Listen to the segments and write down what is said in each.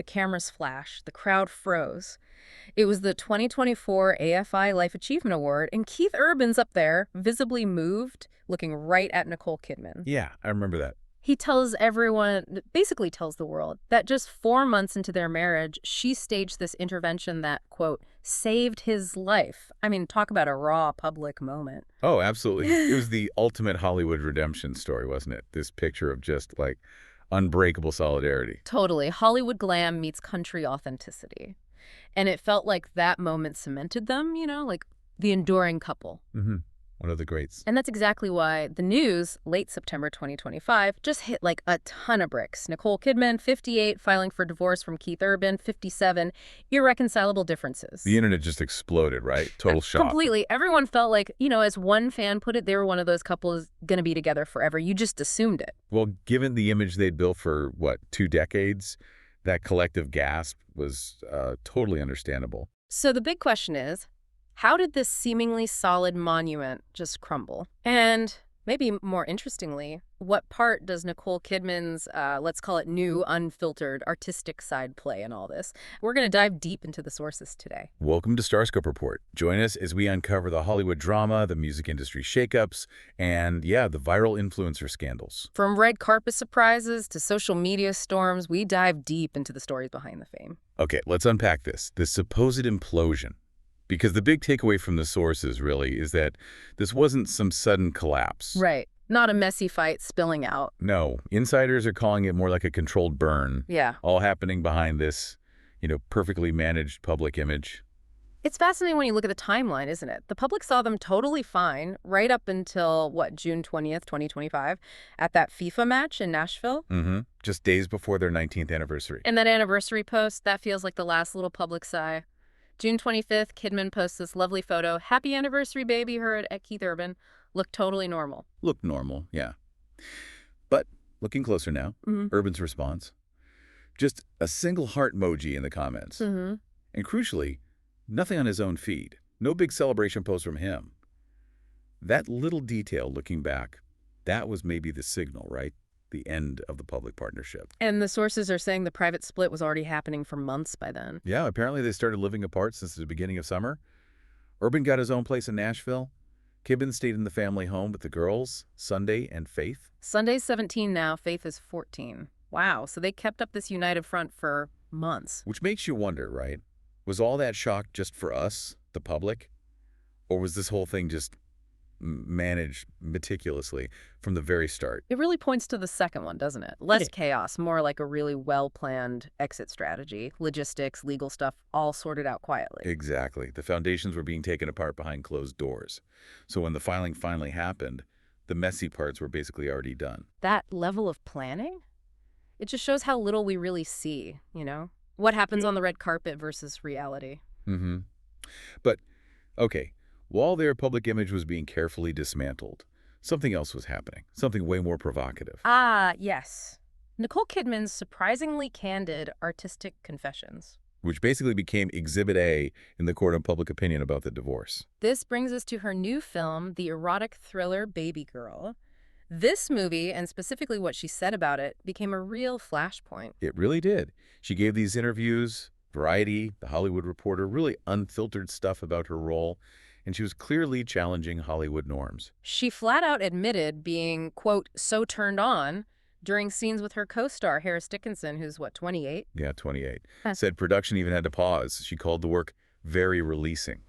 the cameras flashed, the crowd froze. It was the 2024 AFI Life Achievement Award, and Keith Urban's up there, visibly moved, looking right at Nicole Kidman. Yeah, I remember that. He tells everyone, basically tells the world, that just 4 months into their marriage, she staged this intervention that, quote, saved his life. I mean, talk about a raw public moment. Oh, absolutely. It was the ultimate Hollywood redemption story, wasn't it? This picture of just, like, unbreakable solidarity. Totally. Hollywood glam meets country authenticity. And it felt like that moment cemented them, like the enduring couple. Mm-hmm. One of the greats. And that's exactly why the news, late September 2025, just hit like a ton of bricks. Nicole Kidman, 58, filing for divorce from Keith Urban, 57, irreconcilable differences. The internet just exploded, right? Total shock. Completely. Everyone felt like, as one fan put it, they were one of those couples going to be together forever. You just assumed it. Well, given the image they'd built for, 2 decades, that collective gasp was totally understandable. So the big question is, how did this seemingly solid monument just crumble? And maybe more interestingly, what part does Nicole Kidman's, let's call it new, unfiltered, artistic side play in all this? We're going to dive deep into the sources today. Welcome to Starscope Report. Join us as we uncover the Hollywood drama, the music industry shakeups, and, the viral influencer scandals. From red carpet surprises to social media storms, we dive deep into the stories behind the fame. Okay, let's unpack this supposed implosion. Because the big takeaway from the sources, really, is that this wasn't some sudden collapse. Right. Not a messy fight spilling out. No. Insiders are calling it more like a controlled burn. Yeah. All happening behind this, perfectly managed public image. It's fascinating when you look at the timeline, isn't it? The public saw them totally fine right up until, June 20th, 2025, at that FIFA match in Nashville. Mm-hmm. Just days before their 19th anniversary. And that anniversary post, that feels like the last little public sigh. June 25th, Kidman posts this lovely photo. Happy anniversary, baby, heard at Keith Urban. Looked totally normal. Looked normal, yeah. But looking closer now, Urban's response. Just a single heart emoji in the comments. Mm-hmm. And crucially, nothing on his own feed. No big celebration post from him. That little detail, looking back, that was maybe the signal, right? The end of the public partnership. And the sources are saying the private split was already happening for months by then. Yeah, apparently they started living apart since the beginning of summer. Urban got his own place in Nashville. Kidman stayed in the family home with the girls, Sunday and Faith. Sunday's 17 now, Faith is 14. Wow, so they kept up this united front for months. Which makes you wonder, right? Was all that shock just for us, the public? Or was this whole thing just managed meticulously from the very start? It really points to the second one, doesn't it? Less chaos, more like a really well-planned exit strategy. Logistics, legal stuff, all sorted out quietly. Exactly. The foundations were being taken apart behind closed doors. So when the filing finally happened, the messy parts were basically already done. That level of planning? It just shows how little we really see, What happens on the red carpet versus reality. Mm-hmm. But, okay, while their public image was being carefully dismantled, something else was happening, something way more provocative. Ah, yes. Nicole Kidman's surprisingly candid artistic confessions. Which basically became Exhibit A in the court of public opinion about the divorce. This brings us to her new film, the erotic thriller Babygirl. This movie, and specifically what she said about it, became a real flashpoint. It really did. She gave these interviews, Variety, The Hollywood Reporter, really unfiltered stuff about her role, and she was clearly challenging Hollywood norms. She flat out admitted being, quote, so turned on during scenes with her co-star, Harris Dickinson, who's, 28? Yeah, 28. Said production even had to pause. She called the work very releasing.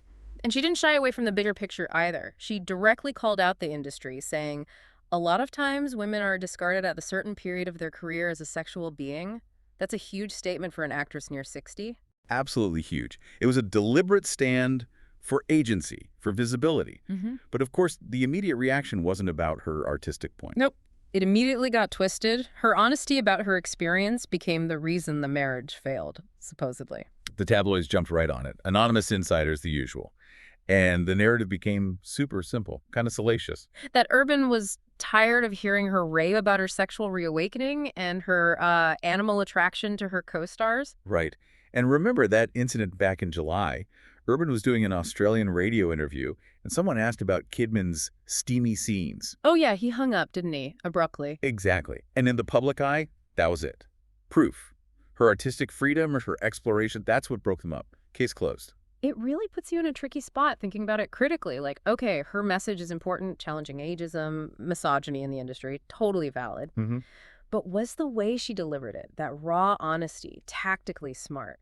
And she didn't shy away from the bigger picture either. She directly called out the industry, saying, a lot of times women are discarded at a certain period of their career as a sexual being. That's a huge statement for an actress near 60. Absolutely huge. It was a deliberate stand for agency, for visibility. Mm-hmm. But of course, the immediate reaction wasn't about her artistic point. Nope. It immediately got twisted. Her honesty about her experience became the reason the marriage failed, supposedly. The tabloids jumped right on it. Anonymous insiders, the usual. And the narrative became super simple, kind of salacious. That Urban was tired of hearing her rave about her sexual reawakening and her animal attraction to her co-stars. Right. And remember that incident back in July. Urban was doing an Australian radio interview, and someone asked about Kidman's steamy scenes. Oh, yeah, he hung up, didn't he? Abruptly. Exactly. And in the public eye, that was it. Proof. Her artistic freedom or her exploration, that's what broke them up. Case closed. It really puts you in a tricky spot thinking about it critically. Like, okay, her message is important, challenging ageism, misogyny in the industry, totally valid. Mm-hmm. But was the way she delivered it, that raw honesty, tactically smart?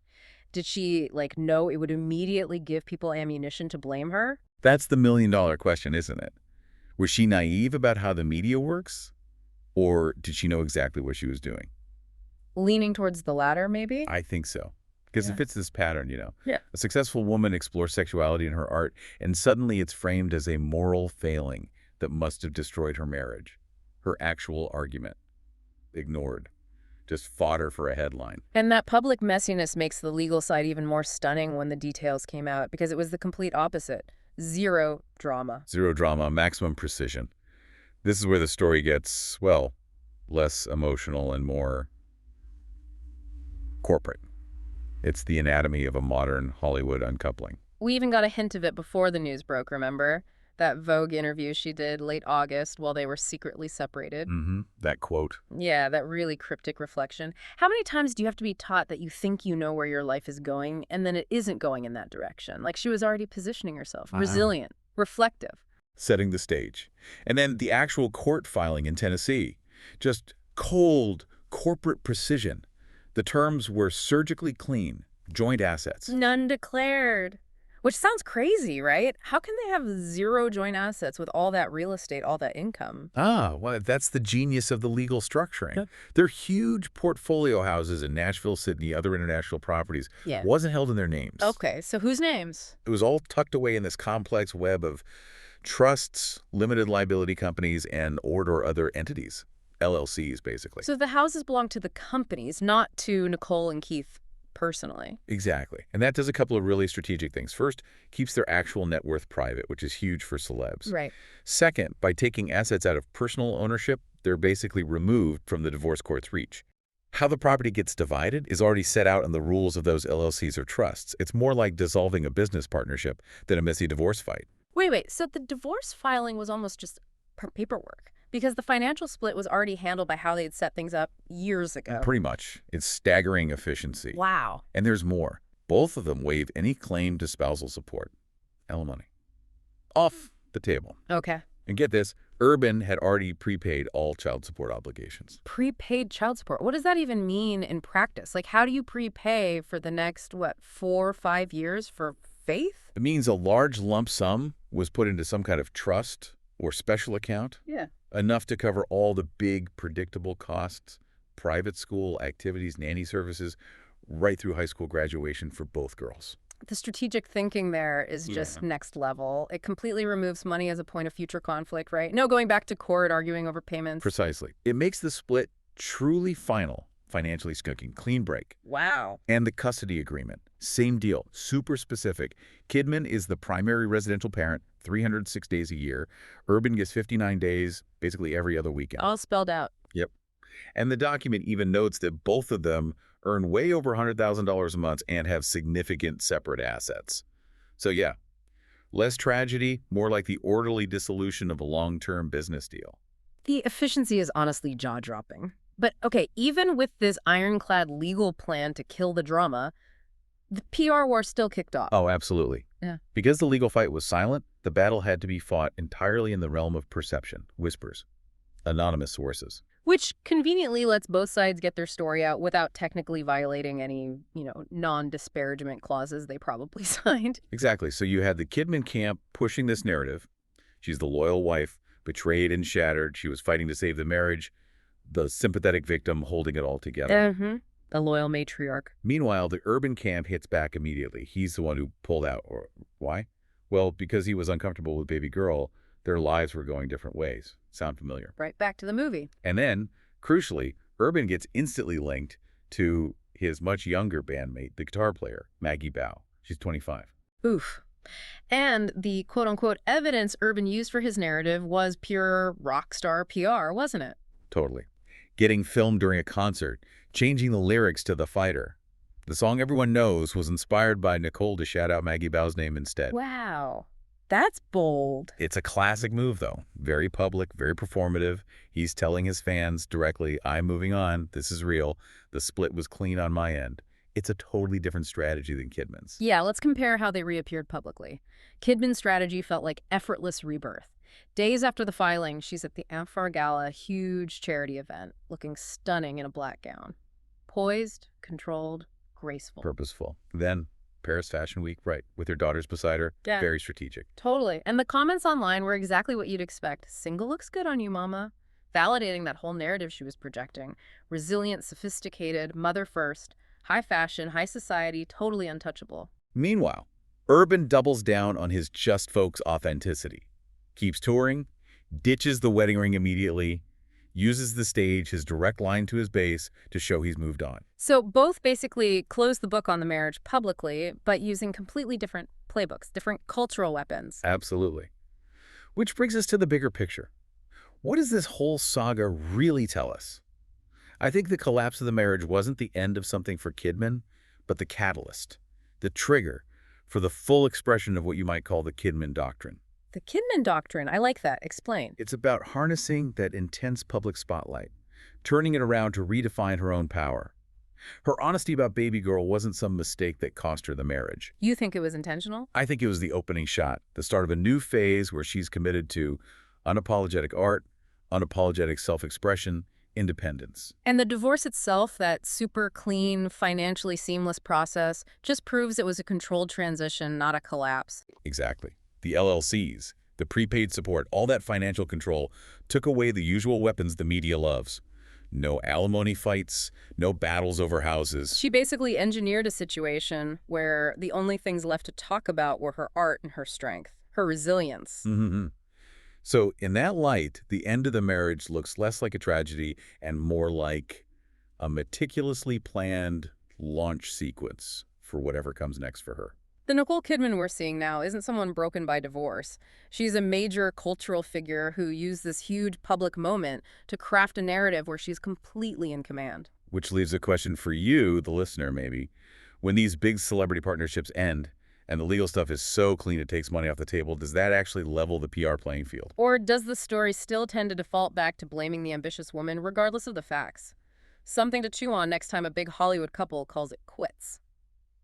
Did she, like, know it would immediately give people ammunition to blame her? That's the million-dollar question, isn't it? Was she naive about how the media works? Or did she know exactly what she was doing? Leaning towards the latter, maybe? I think so. Because it fits this pattern, Yeah. A successful woman explores sexuality in her art, and suddenly it's framed as a moral failing that must have destroyed her marriage. Her actual argument. Ignored. Just fodder for a headline. And that public messiness makes the legal side even more stunning when the details came out, because it was the complete opposite. Zero drama. Zero drama, maximum precision. This is where the story gets, well, less emotional and more corporate. It's the anatomy of a modern Hollywood uncoupling. We even got a hint of it before the news broke, remember? That Vogue interview she did late August while they were secretly separated. Mm-hmm. That quote. Yeah, that really cryptic reflection. How many times do you have to be taught that you think you know where your life is going and then it isn't going in that direction? Like she was already positioning herself. Resilient, reflective. Setting the stage. And then the actual court filing in Tennessee. Just cold, corporate precision. The terms were surgically clean, joint assets. None declared. Which sounds crazy, right? How can they have zero joint assets with all that real estate, all that income? Well, that's the genius of the legal structuring. Yeah. Their huge portfolio houses in Nashville, Sydney, other international properties wasn't held in their names. Okay, so whose names? It was all tucked away in this complex web of trusts, limited liability companies, and or other entities. LLCs, basically. So the houses belong to the companies, not to Nicole and Keith personally. Exactly. And that does a couple of really strategic things. First, keeps their actual net worth private, which is huge for celebs. Right. Second, by taking assets out of personal ownership, they're basically removed from the divorce court's reach. How the property gets divided is already set out in the rules of those LLCs or trusts. It's more like dissolving a business partnership than a messy divorce fight. Wait. So the divorce filing was almost just paperwork? Because the financial split was already handled by how they had set things up years ago. Pretty much. It's staggering efficiency. Wow. And there's more. Both of them waive any claim to spousal support. Alimony. Off the table. Okay. And get this, Urban had already prepaid all child support obligations. Prepaid child support. What does that even mean in practice? Like, how do you prepay for the next, 4 or 5 years for Faith? It means a large lump sum was put into some kind of trust or special account. Yeah. Enough to cover all the big, predictable costs, private school, activities, nanny services, right through high school graduation for both girls. The strategic thinking there is just next level. It completely removes money as a point of future conflict, right? No going back to court, arguing over payments. Precisely. It makes the split truly final, financially speaking, clean break. Wow. And the custody agreement, same deal, super specific. Kidman is the primary residential parent, 306 days a year. Urban gets 59 days, basically every other weekend. All spelled out. Yep. And the document even notes that both of them earn way over $100,000 a month and have significant separate assets. So yeah, less tragedy, more like the orderly dissolution of a long-term business deal. The efficiency is honestly jaw-dropping. But okay, even with this ironclad legal plan to kill the drama, the PR war still kicked off. Oh, absolutely. Yeah. Because the legal fight was silent, the battle had to be fought entirely in the realm of perception, whispers, anonymous sources. Which conveniently lets both sides get their story out without technically violating any, non-disparagement clauses they probably signed. Exactly. So you had the Kidman camp pushing this narrative. She's the loyal wife, betrayed and shattered. She was fighting to save the marriage. The sympathetic victim holding it all together. Mm-hmm. A loyal matriarch. Meanwhile, the Urban camp hits back immediately. He's the one who pulled out. Or why? Well, because he was uncomfortable with Babygirl, their lives were going different ways. Sound familiar? Right back to the movie. And then, crucially, Urban gets instantly linked to his much younger bandmate, the guitar player, Maggie Bao. She's 25. Oof. And the quote-unquote evidence Urban used for his narrative was pure rock star PR, wasn't it? Totally. Getting filmed during a concert, changing the lyrics to The Fighter. The song everyone knows was inspired by Nicole to shout out Maggie Bao's name instead. Wow. That's bold. It's a classic move, though. Very public, very performative. He's telling his fans directly, I'm moving on. This is real. The split was clean on my end. It's a totally different strategy than Kidman's. Yeah, let's compare how they reappeared publicly. Kidman's strategy felt like effortless rebirth. Days after the filing, she's at the Amphar Gala, a huge charity event, looking stunning in a black gown. Poised, controlled, graceful. Purposeful. Then, Paris Fashion Week, right, with her daughters beside her. Yeah. Very strategic. Totally. And the comments online were exactly what you'd expect. Single looks good on you, mama. Validating that whole narrative she was projecting. Resilient, sophisticated, mother first, high fashion, high society, totally untouchable. Meanwhile, Urban doubles down on his just folks authenticity. Keeps touring, ditches the wedding ring immediately, uses the stage, his direct line to his base, to show he's moved on. So both basically closed the book on the marriage publicly, but using completely different playbooks, different cultural weapons. Absolutely. Which brings us to the bigger picture. What does this whole saga really tell us? I think the collapse of the marriage wasn't the end of something for Kidman, but the catalyst, the trigger for the full expression of what you might call the Kidman doctrine. The Kidman doctrine, I like that. Explain. It's about harnessing that intense public spotlight, turning it around to redefine her own power. Her honesty about Babygirl wasn't some mistake that cost her the marriage. You think it was intentional? I think it was the opening shot, the start of a new phase where she's committed to unapologetic art, unapologetic self-expression, independence. And the divorce itself, that super clean, financially seamless process, just proves it was a controlled transition, not a collapse. Exactly. The LLCs, the prepaid support, all that financial control took away the usual weapons the media loves. No alimony fights, no battles over houses. She basically engineered a situation where the only things left to talk about were her art and her strength, her resilience. Mm-hmm. So in that light, the end of the marriage looks less like a tragedy and more like a meticulously planned launch sequence for whatever comes next for her. The Nicole Kidman we're seeing now isn't someone broken by divorce. She's a major cultural figure who used this huge public moment to craft a narrative where she's completely in command. Which leaves a question for you, the listener, maybe. When these big celebrity partnerships end, and the legal stuff is so clean it takes money off the table, does that actually level the PR playing field? Or does the story still tend to default back to blaming the ambitious woman regardless of the facts? Something to chew on next time a big Hollywood couple calls it quits.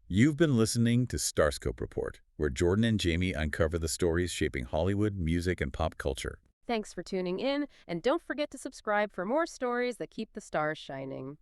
You've been listening to Starscope Report, where Jordan and Jamie uncover the stories shaping Hollywood, music, and pop culture. Thanks for tuning in, and don't forget to subscribe for more stories that keep the stars shining.